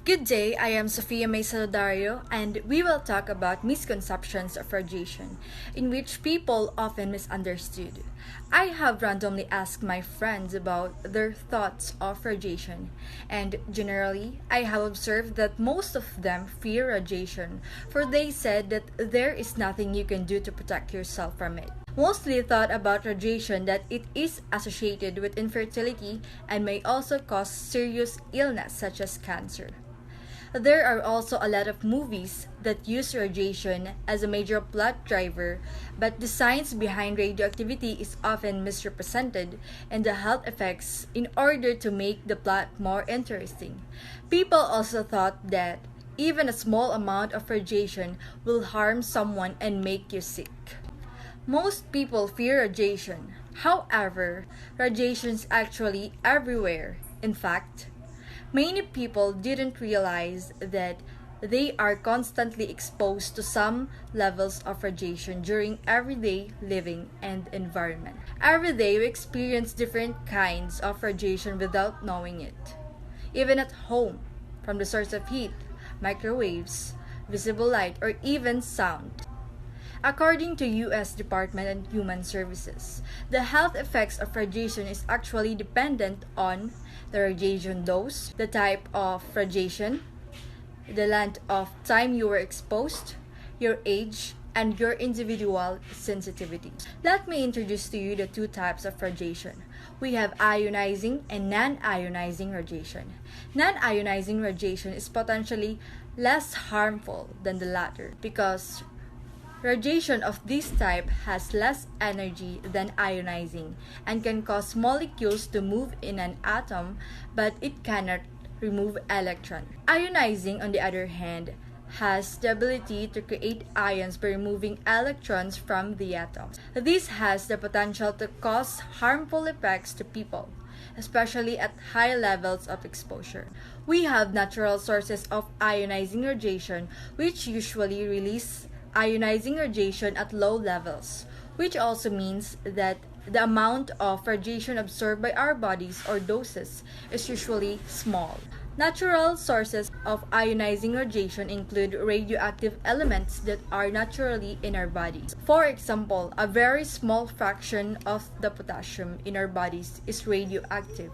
Good day, I am Sophia Saludario, and we will talk about misconceptions of radiation, in which people often misunderstood. I have randomly asked my friends about their thoughts of radiation, and generally, I have observed that most of them fear radiation, for they said that there is nothing you can do to protect yourself from it. Mostly thought about radiation that it is associated with infertility and may also cause serious illness such as cancer. There are also a lot of movies that use radiation as a major plot driver, but the science behind radioactivity is often misrepresented and the health effects in order to make the plot more interesting. People also thought that even a small amount of radiation will harm someone and make you sick. Most people fear radiation. However, radiation is actually everywhere. In fact, many people didn't realize that they are constantly exposed to some levels of radiation during everyday living and environment. Every day we experience different kinds of radiation without knowing it. Even at home, from the source of heat, microwaves, visible light, or even sound. According to U.S. Department of Human Services, the health effects of radiation is actually dependent on the radiation dose, the type of radiation, the length of time you were exposed, your age, and your individual sensitivity. Let me introduce to you the two types of radiation. We have ionizing and non-ionizing radiation. Non-ionizing radiation is potentially less harmful than the latter because radiation of this type has less energy than ionizing and can cause molecules to move in an atom, but it cannot remove electrons. Ionizing, on the other hand, has the ability to create ions by removing electrons from the atom. This has the potential to cause harmful effects to people, especially at high levels of exposure. We have natural sources of ionizing radiation, which usually release ionizing radiation at low levels, which also means that the amount of radiation absorbed by our bodies or doses is usually small. Natural sources of ionizing radiation include radioactive elements that are naturally in our bodies. For example, a very small fraction of the potassium in our bodies is radioactive.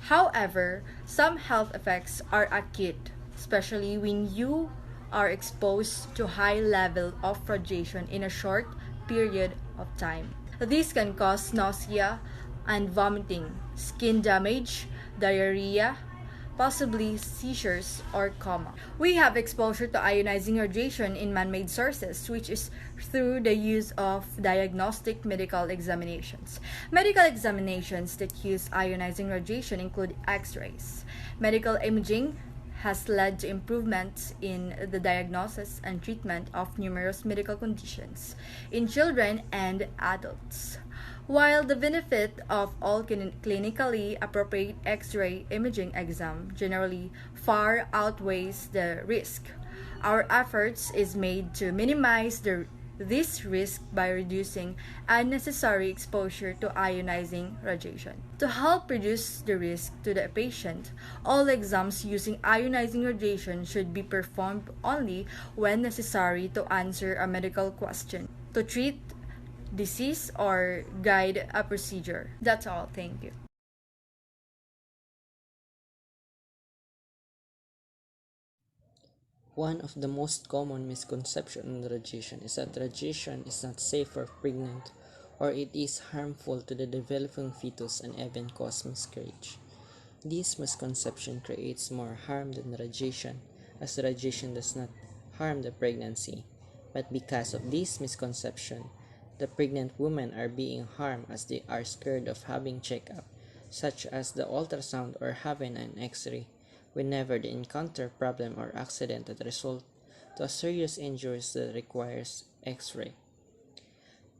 However, some health effects are acute, especially when you are exposed to high level of radiation in a short period of time. This can cause nausea and vomiting, skin damage, diarrhea, possibly seizures or coma. We have exposure to ionizing radiation in man-made sources, which is through the use of diagnostic medical examinations. Medical examinations that use ionizing radiation include X-rays. Medical imaging has led to improvements in the diagnosis and treatment of numerous medical conditions in children and adults. While the benefit of all clinically appropriate X-ray imaging exam generally far outweighs the risk, our efforts is made to minimize this risk by reducing unnecessary exposure to ionizing radiation. To help reduce the risk to the patient, all exams using ionizing radiation should be performed only when necessary to answer a medical question, to treat disease, or guide a procedure. That's all. Thank you. One of the most common misconceptions on radiation is that radiation is not safe for pregnant or it is harmful to the developing fetus and even cause miscarriage. This misconception creates more harm than radiation, as the radiation does not harm the pregnancy. But because of this misconception, the pregnant women are being harmed as they are scared of having checkup, such as the ultrasound or having an X-ray, whenever they encounter problem or accident that result to a serious injuries that requires X-ray.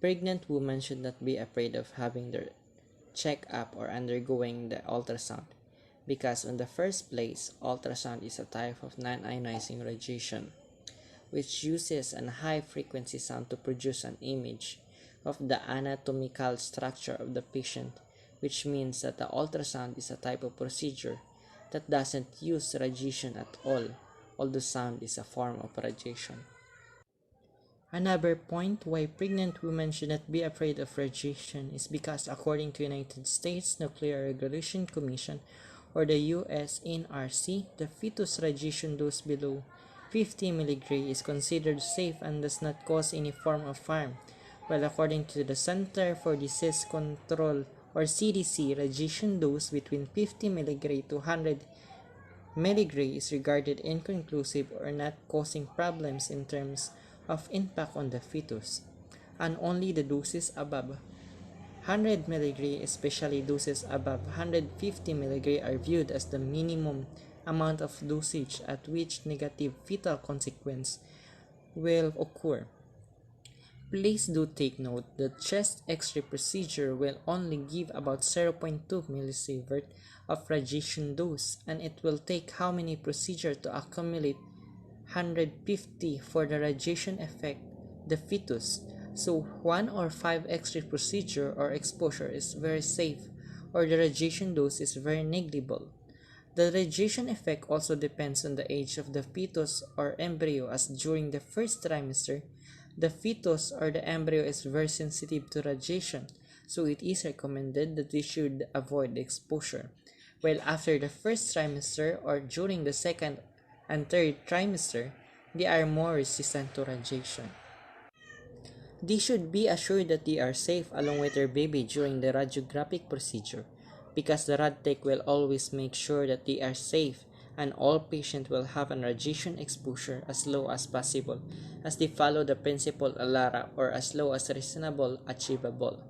Pregnant women should not be afraid of having their check-up or undergoing the ultrasound, because in the first place, ultrasound is a type of non-ionizing radiation, which uses a high-frequency sound to produce an image of the anatomical structure of the patient, which means that the ultrasound is a type of procedure that doesn't use radiation at all, although sound is a form of radiation. Another point why pregnant women should not be afraid of radiation is because according to United States Nuclear Regulation Commission or the US NRC, the fetus radiation dose below 50 mg is considered safe and does not cause any form of harm, while according to the Center for Disease Control or CDC, radiation dose between 50 mg to 100 mg is regarded inconclusive or not causing problems in terms of impact on the fetus, and only the doses above 100 mg, especially doses above 150 mg, are viewed as the minimum amount of dosage at which negative fetal consequence will occur. Please do take note that chest X-ray procedure will only give about 0.2 millisievert of radiation dose, and it will take how many procedures to accumulate 150 for the radiation effect the fetus. So 1 or 5 X-ray procedure or exposure is very safe, or the radiation dose is very negligible. The radiation effect also depends on the age of the fetus or embryo, as during the first trimester, the fetus or the embryo is very sensitive to radiation, so it is recommended that we should avoid the exposure. While after the first trimester or during the second and third trimester, they are more resistant to radiation. They should be assured that they are safe along with their baby during the radiographic procedure, because the rad tech will always make sure that they are safe and all patients will have an radiation exposure as low as possible, as they follow the principle ALARA, or as low as reasonable achievable.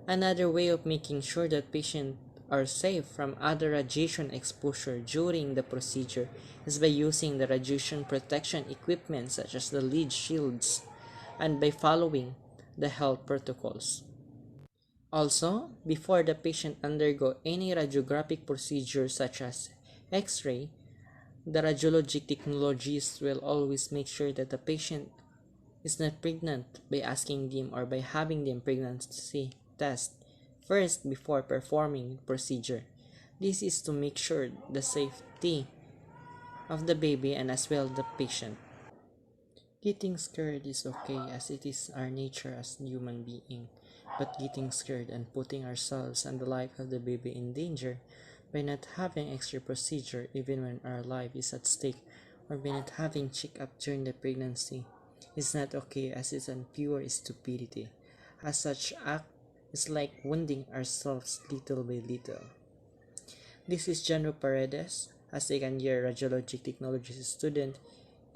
Another way of making sure that patients are safe from other radiation exposure during the procedure is by using the radiation protection equipment such as the lead shields and by following the health protocols. Also, before the patient undergo any radiographic procedure such as X-ray, the radiologic technologists will always make sure that the patient is not pregnant by asking them or by having them pregnancy test first before performing the procedure. This is to make sure the safety of the baby and as well the patient. Getting scared is okay, as it is our nature as human being, but getting scared and putting ourselves and the life of the baby in danger by not having extra procedure even when our life is at stake, or by not having check-up during the pregnancy is not okay, as it's an pure stupidity, as such act is like wounding ourselves little by little. This is Janro Paredes, a second-year radiologic technology student,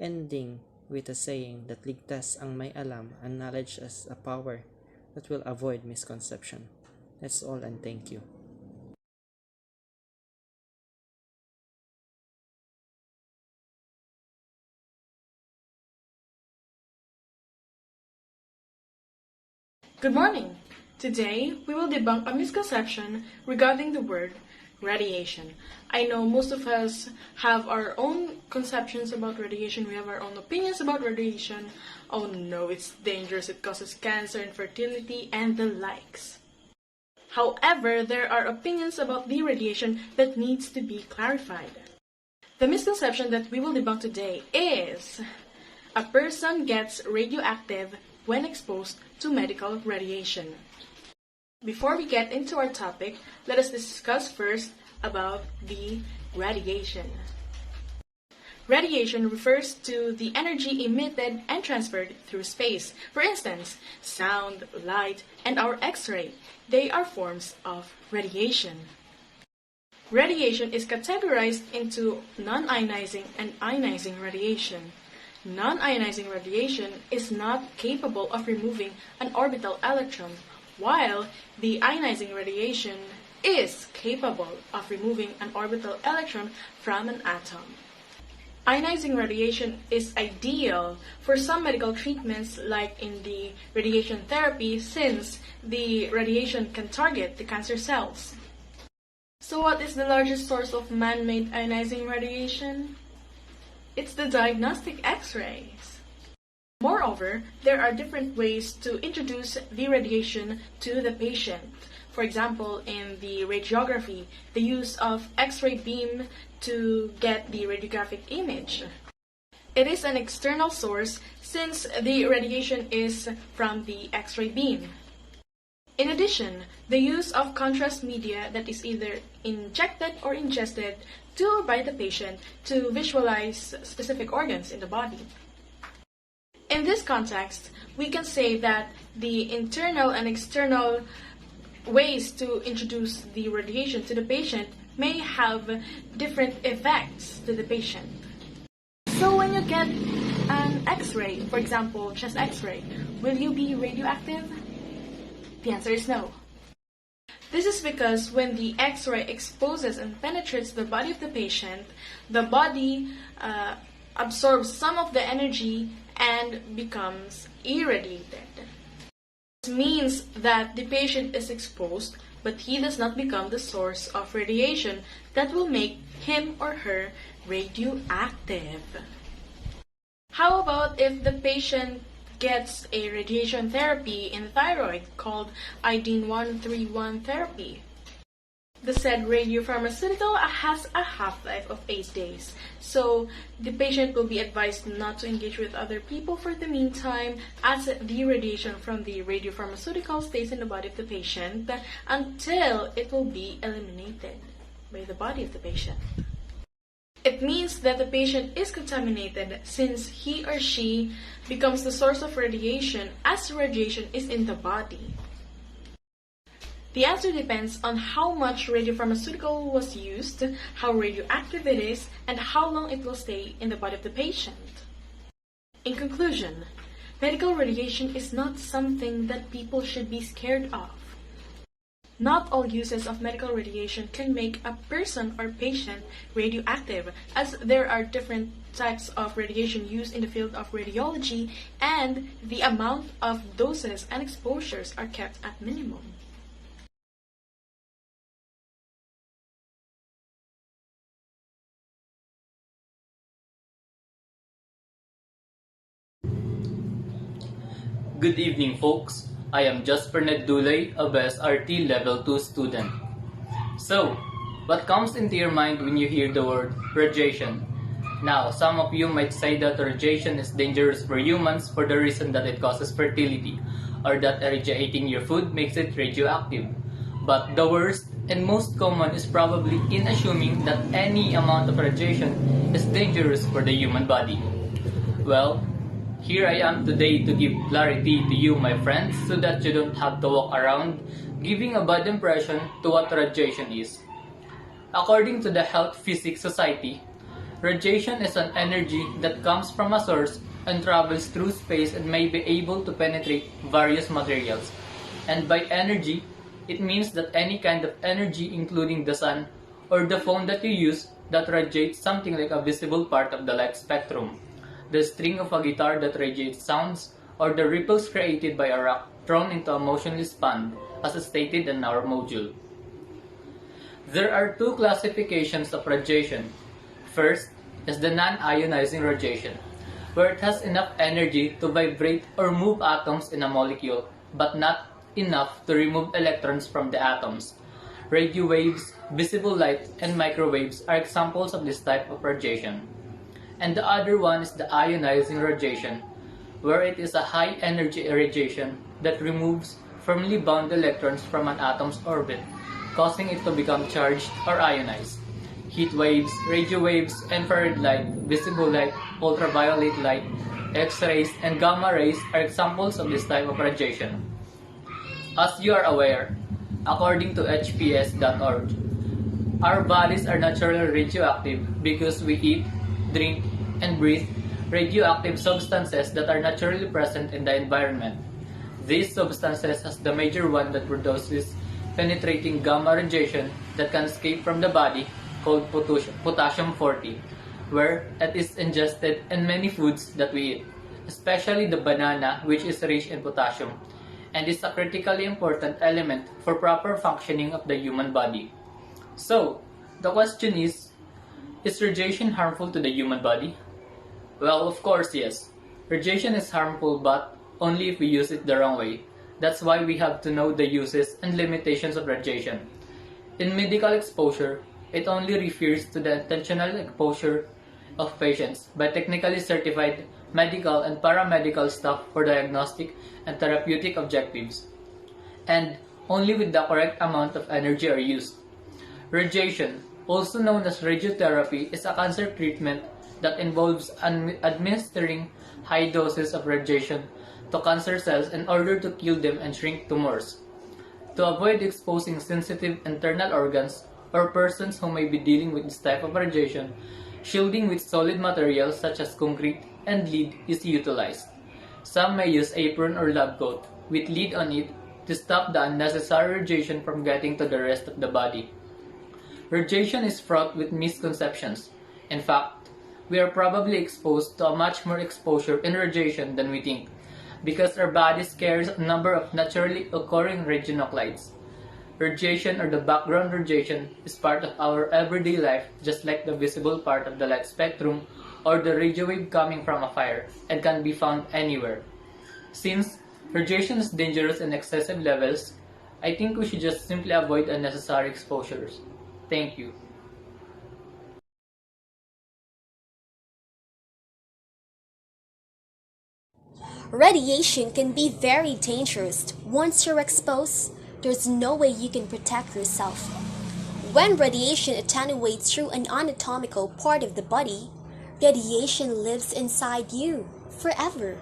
ending with a saying that ligtas ang may alam and knowledge as a power that will avoid misconception. That's all, and thank you. Good morning! Today, we will debunk a misconception regarding the word radiation. I know most of us have our own conceptions about radiation. We have our own opinions about radiation. Oh no, it's dangerous, it causes cancer, infertility, and the likes. However, there are opinions about the radiation that needs to be clarified. The misconception that we will debunk today is a person gets radioactive when exposed to medical radiation. Before we get into our topic, let us discuss first about the radiation. Radiation refers to the energy emitted and transferred through space. For instance, sound, light, and our X-ray. They are forms of radiation. Radiation is categorized into non-ionizing and ionizing radiation. Non-ionizing radiation is not capable of removing an orbital electron, while the ionizing radiation is capable of removing an orbital electron from an atom. Ionizing radiation is ideal for some medical treatments, like in the radiation therapy, since the radiation can target the cancer cells. So what is the largest source of man-made ionizing radiation? It's the diagnostic X-rays. Moreover, there are different ways to introduce the radiation to the patient. For example, in the radiography, the use of X-ray beam to get the radiographic image. It is an external source since the radiation is from the X-ray beam. In addition, the use of contrast media that is either injected or ingested to or by the patient to visualize specific organs in the body. In this context, we can say that the internal and external ways to introduce the radiation to the patient may have different effects to the patient. So when you get an X-ray, for example, chest X-ray, will you be radioactive? The answer is no. This is because when the X-ray exposes and penetrates the body of the patient, the body absorbs some of the energy and becomes irradiated. This means that the patient is exposed, but he does not become the source of radiation that will make him or her radioactive. How about if the patient gets a radiation therapy in the thyroid called iodine 131 therapy? The said radiopharmaceutical has a half-life of 8 days, so the patient will be advised not to engage with other people for the meantime, as the radiation from the radiopharmaceutical stays in the body of the patient until it will be eliminated by the body of the patient. It means that the patient is contaminated since he or she becomes the source of radiation as the radiation is in the body. The answer depends on how much radiopharmaceutical was used, how radioactive it is, and how long it will stay in the body of the patient. In conclusion, medical radiation is not something that people should be scared of. Not all uses of medical radiation can make a person or patient radioactive, as there are different types of radiation used in the field of radiology, and the amount of doses and exposures are kept at minimum. Good evening, folks. I am Jasper Dulay, a BSRT Level 2 student. So, what comes into your mind when you hear the word radiation? Now, some of you might say that radiation is dangerous for humans for the reason that it causes fertility, or that irradiating your food makes it radioactive. But the worst and most common is probably in assuming that any amount of radiation is dangerous for the human body. Well, here I am today to give clarity to you, my friends, so that you don't have to walk around giving a bad impression to what radiation is. According to the Health Physics Society, radiation is an energy that comes from a source and travels through space and may be able to penetrate various materials. And by energy, it means that any kind of energy, including the sun or the phone that you use, that radiates something like a visible part of the light spectrum. The string of a guitar that radiates sounds, or the ripples created by a rock thrown into a motionless pond, as stated in our module. There are two classifications of radiation. First is the non-ionizing radiation, where it has enough energy to vibrate or move atoms in a molecule, but not enough to remove electrons from the atoms. Radio waves, visible light, and microwaves are examples of this type of radiation. And the other one is the ionizing radiation, where it is a high-energy radiation that removes firmly bound electrons from an atom's orbit, causing it to become charged or ionized. Heat waves, radio waves, infrared light, visible light, ultraviolet light, X-rays, and gamma rays are examples of this type of radiation. As you are aware, according to hps.org, our bodies are naturally radioactive because we eat, drink, and breathe radioactive substances that are naturally present in the environment. These substances has the major one that produces penetrating gamma radiation that can escape from the body, called potassium-40, where it is ingested in many foods that we eat, especially the banana, which is rich in potassium, and is a critically important element for proper functioning of the human body. So, the question is radiation harmful to the human body? Well, of course, yes. Radiation is harmful, but only if we use it the wrong way. That's why we have to know the uses and limitations of radiation. In medical exposure, it only refers to the intentional exposure of patients by technically certified medical and paramedical staff for diagnostic and therapeutic objectives, and only with the correct amount of energy are used. Radiation, also known as radiotherapy, is a cancer treatment that involves administering high doses of radiation to cancer cells in order to kill them and shrink tumors. To avoid exposing sensitive internal organs or persons who may be dealing with this type of radiation, shielding with solid materials such as concrete and lead is utilized. Some may use apron or lab coat with lead on it to stop the unnecessary radiation from getting to the rest of the body. Radiation is fraught with misconceptions. In fact, we are probably exposed to a much more exposure in radiation than we think, because our bodies carries a number of naturally occurring radionuclides. Radiation, or the background radiation, is part of our everyday life, just like the visible part of the light spectrum or the radio wave coming from a fire, and can be found anywhere. Since radiation is dangerous in excessive levels, I think we should just simply avoid unnecessary exposures. Thank you. Radiation can be very dangerous. Once you're exposed, there's no way you can protect yourself. When radiation attenuates through an anatomical part of the body, radiation lives inside you forever.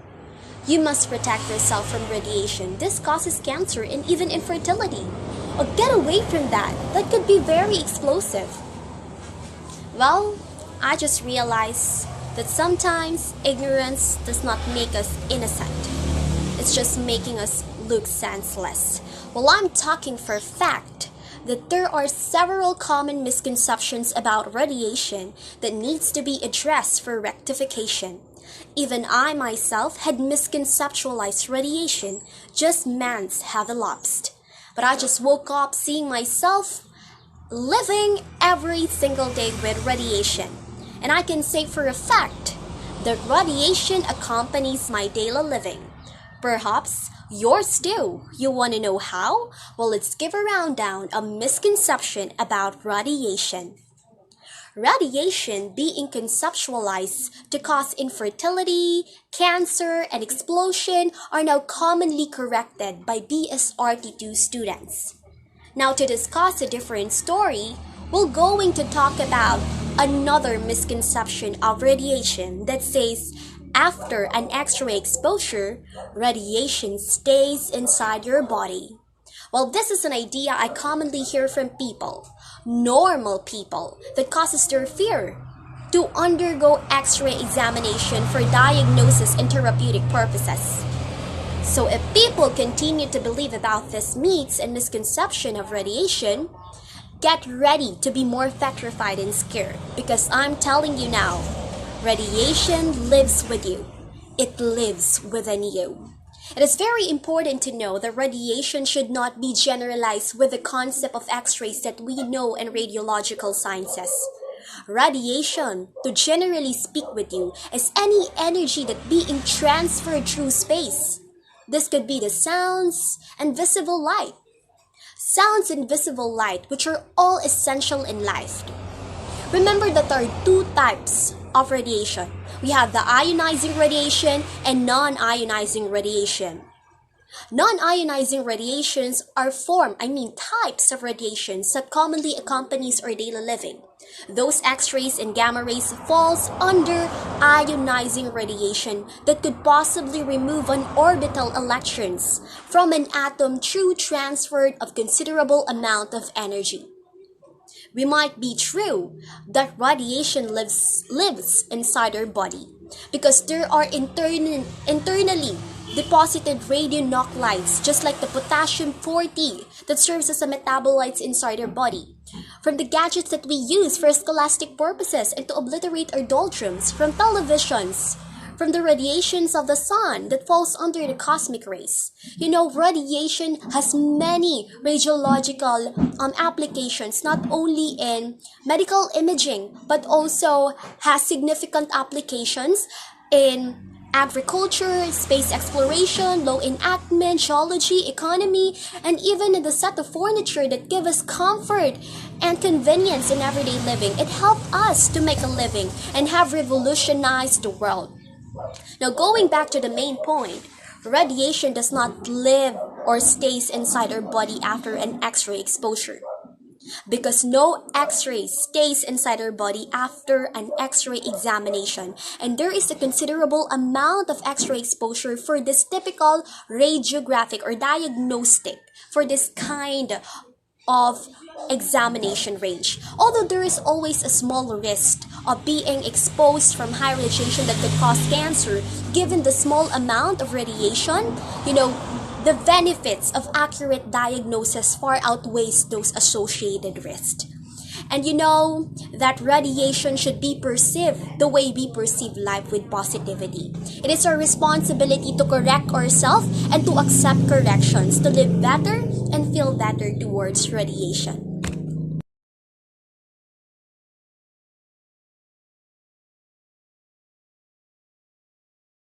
You must protect yourself from radiation. This causes cancer and even infertility. Or get away from that. That could be very explosive. Well, I just realized that sometimes ignorance does not make us innocent. It's just making us look senseless. Well, I'm talking for a fact that there are several common misconceptions about radiation that needs to be addressed for rectification. Even I myself had misconceptualized radiation just months have elapsed. But I just woke up seeing myself living every single day with radiation. And I can say for a fact that radiation accompanies my daily living. Perhaps yours too. You want to know how? Well, let's give a rundown of misconception about radiation. Radiation being conceptualized to cause infertility, cancer, and explosion are now commonly corrected by BSRT2 students. Now, to discuss a different story, we're going to talk about another misconception of radiation that says after an X-ray exposure, radiation stays inside your body. Well, this is an idea I commonly hear from people, normal people, that causes their fear to undergo X-ray examination for diagnosis and therapeutic purposes. So if people continue to believe about these myths and misconception of radiation, get ready to be more petrified and scared, because I'm telling you now, radiation lives with you. It lives within you. It is very important to know that radiation should not be generalized with the concept of X-rays that we know in radiological sciences. Radiation, to generally speak with you, is any energy that being transferred through space. This could be the sounds and visible light. Sounds and visible light, which are all essential in life. Remember that there are two types of radiation. We have the ionizing radiation and non-ionizing radiation. Non-ionizing radiations are types of radiations that commonly accompanies our daily living. Those X-rays and gamma rays falls under ionizing radiation that could possibly remove an orbital electrons from an atom through transfer of considerable amount of energy. We might be true that radiation lives inside our body because there are internally deposited radionuclides, just like the potassium-40 that serves as a metabolite inside our body. From the gadgets that we use for scholastic purposes and to obliterate our doldrums, from televisions, from the radiations of the sun that falls under the cosmic rays. You know, radiation has many radiological applications, not only in medical imaging, but also has significant applications in agriculture, space exploration, law enactment, geology, economy, and even the set of furniture that give us comfort and convenience in everyday living. It helped us to make a living and have revolutionized the world. Now, going back to the main point, radiation does not live or stays inside our body after an X-ray exposure, because no X-ray stays inside our body after an X-ray examination, and there is a considerable amount of X-ray exposure for this typical radiographic or diagnostic for this kind of examination range. Although there is always a small risk of being exposed from high radiation that could cause cancer, given the small amount of radiation, the benefits of accurate diagnosis far outweighs those associated risks. And that radiation should be perceived the way we perceive life, with positivity. It is our responsibility to correct ourselves and to accept corrections, to live better and feel better towards radiation.